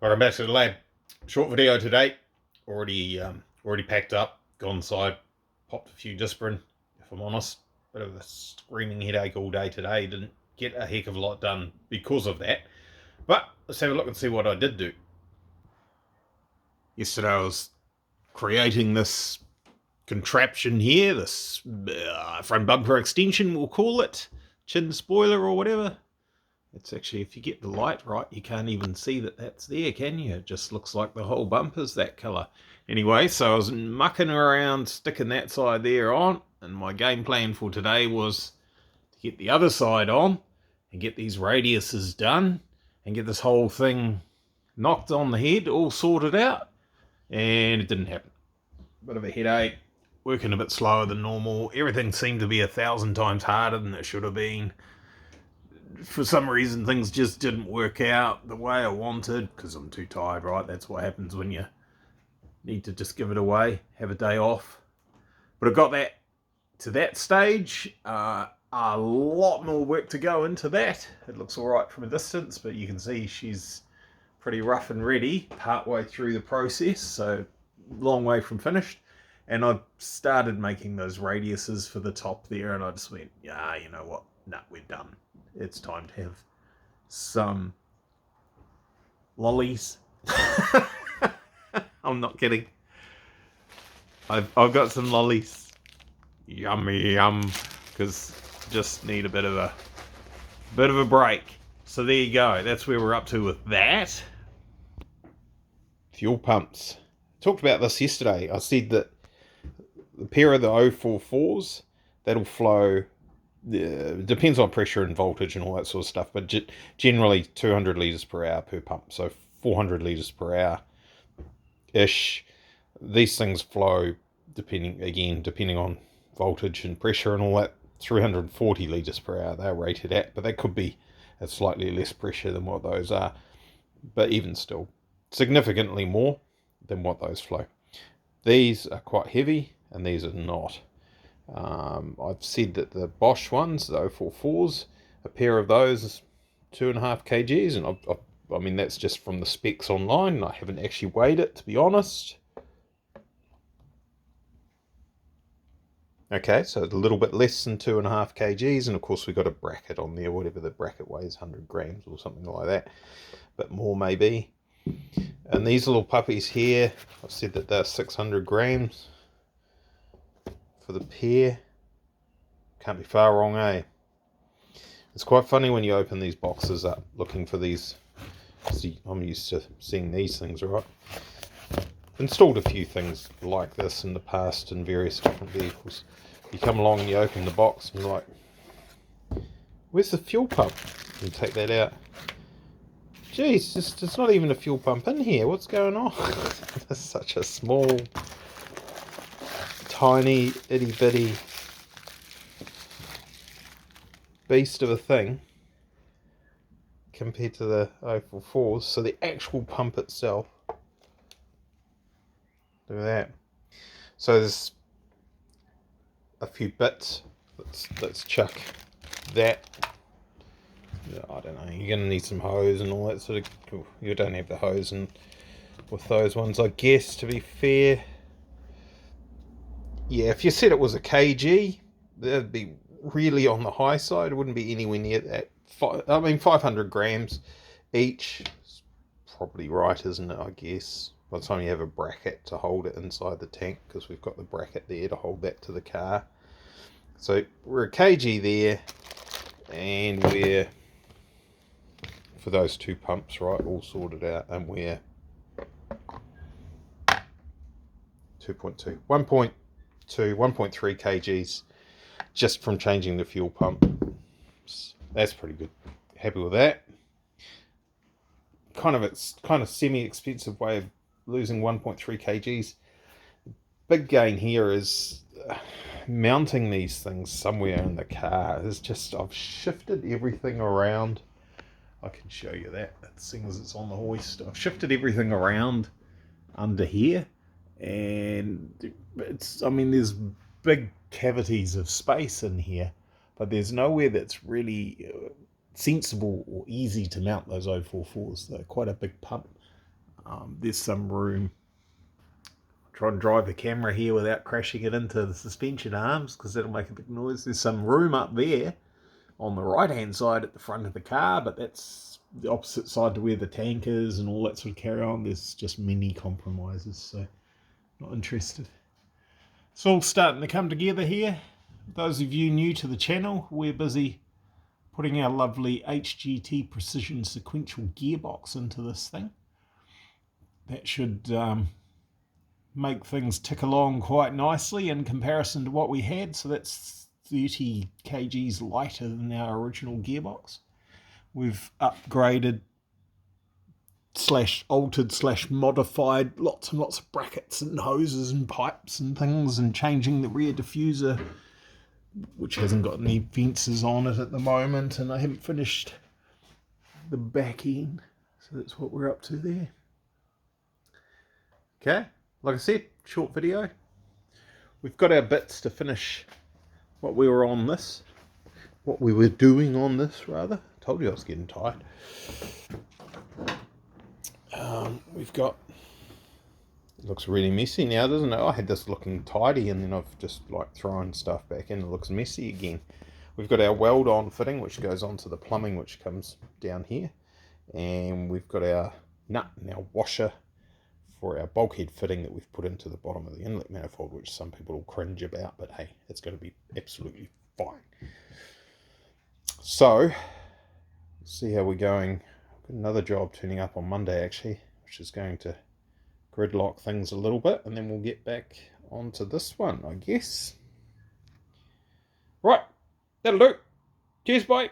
Welcome back to the lab. Short video today. Already packed up, gone inside, popped a few Disprin, if I'm honest. Bit of a screaming headache all day today. Didn't get a heck of a lot done because of that. But let's have a look and see what I did do. Yesterday I was creating this contraption here, this front bumper extension, we'll call it, chin spoiler or whatever. It's actually, if you get the light right, you can't even see that that's there, can you? It just looks like the whole bumper's that colour. Anyway, so I was mucking around, sticking that side there on, and my game plan for today was to get the other side on and get these radiuses done and get this whole thing knocked on the head, all sorted out, and it didn't happen. Bit of a headache, working a bit slower than normal. Everything seemed to be 1,000 times harder than it should have been. For some reason, things just didn't work out the way I wanted because I'm too tired, right? That's what happens when you need to just give it away, have a day off. But I got that to that stage. A lot more work to go into that. It looks all right from a distance, but you can see she's pretty rough and ready partway through the process, so long way from finished. And I started making those radiuses for the top there, and I just went, yeah, you know what? Nah, we're done. It's time to have some lollies. I'm not kidding. I've got some lollies. Yummy yum. Because just need a bit of a break. So there you go. That's where we're up to with that. Fuel pumps. Talked about this yesterday. I said that the pair of the 044s, that'll flow. Depends on pressure and voltage and all that sort of stuff, but generally 200 litres per hour per pump, so 400 litres per hour ish. These things flow depending on voltage and pressure and all that, 340 litres per hour they're rated at, but they could be at slightly less pressure than what those are, but even still significantly more than what those flow. These are quite heavy and these are not. I've said that the Bosch ones, the 044s, a pair of those is 2.5 kgs, and I mean that's just from the specs online. I haven't actually weighed it, to be honest. Okay, so a little bit less than 2.5 kgs, and of course we've got a bracket on there, whatever the bracket weighs, 100 grams or something like that, but more maybe. And these little puppies here, I've said that they're 600 grams. For the pair. Can't be far wrong, eh? It's quite funny when you open these boxes up looking for these. See, I'm used to seeing these things, right? Installed a few things like this in the past in various different vehicles. You come along and you open the box and you're like, where's the fuel pump? You take that out. Geez, there's not even a fuel pump in here. What's going on? It's such a small, tiny, itty bitty beast of a thing compared to the 044s. So the actual pump itself, look at that. So there's a few bits. Let's chuck that. I don't know, you're gonna need some hose and all that sort of. You don't have the hose and with those ones, I guess, to be fair. Yeah, if you said it was a kg, that'd be really on the high side. It wouldn't be anywhere near that. 500 grams each is probably right, isn't it? I guess by the time you have a bracket to hold it inside the tank, because we've got the bracket there to hold that to the car. So we're a kg there, and we're, for those two pumps, right, all sorted out, and we're 2.2, 1.3 kgs just from changing the fuel pump. That's pretty good. Happy with that. It's kind of semi-expensive way of losing 1.3 kgs. Big gain here is mounting these things somewhere in the car. It's just, I've shifted everything around. I can show you that, seeing as it's on the hoist. I've shifted everything around under here, and there's big cavities of space in here, but there's nowhere that's really sensible or easy to mount those 044s. They're quite a big pump, There's some room. Try and drive the camera here without crashing it into the suspension arms, because that'll make a big noise. There's some room up there on the right hand side at the front of the car, but that's the opposite side to where the tank is and all that sort of carry on. There's just many compromises, so not interested. It's all starting to come together here. Those of you new to the channel, we're busy putting our lovely HGT Precision Sequential Gearbox into this thing. That should make things tick along quite nicely in comparison to what we had. So that's 30 kgs lighter than our original gearbox. We've upgraded / altered / modified lots and lots of brackets and hoses and pipes and things, and changing the rear diffuser, which hasn't got any fences on it at the moment, and I haven't finished the back end, so that's what we're up to there. Okay, like I said, short video. We've got our bits to finish what we were doing on this rather. Told you I was getting tired. We've got, it looks really messy now, doesn't it? I had this looking tidy, and then I've just like thrown stuff back in. It looks messy again. We've got our weld on fitting, which goes onto the plumbing, which comes down here, and we've got our nut and our washer for our bulkhead fitting that we've put into the bottom of the inlet manifold, which some people will cringe about, but hey, it's going to be absolutely fine. So, see how we're going. I've got another job turning up on Monday actually, which is going to gridlock things a little bit, and then we'll get back onto this one, I guess. Right, that'll do. Cheers, bye.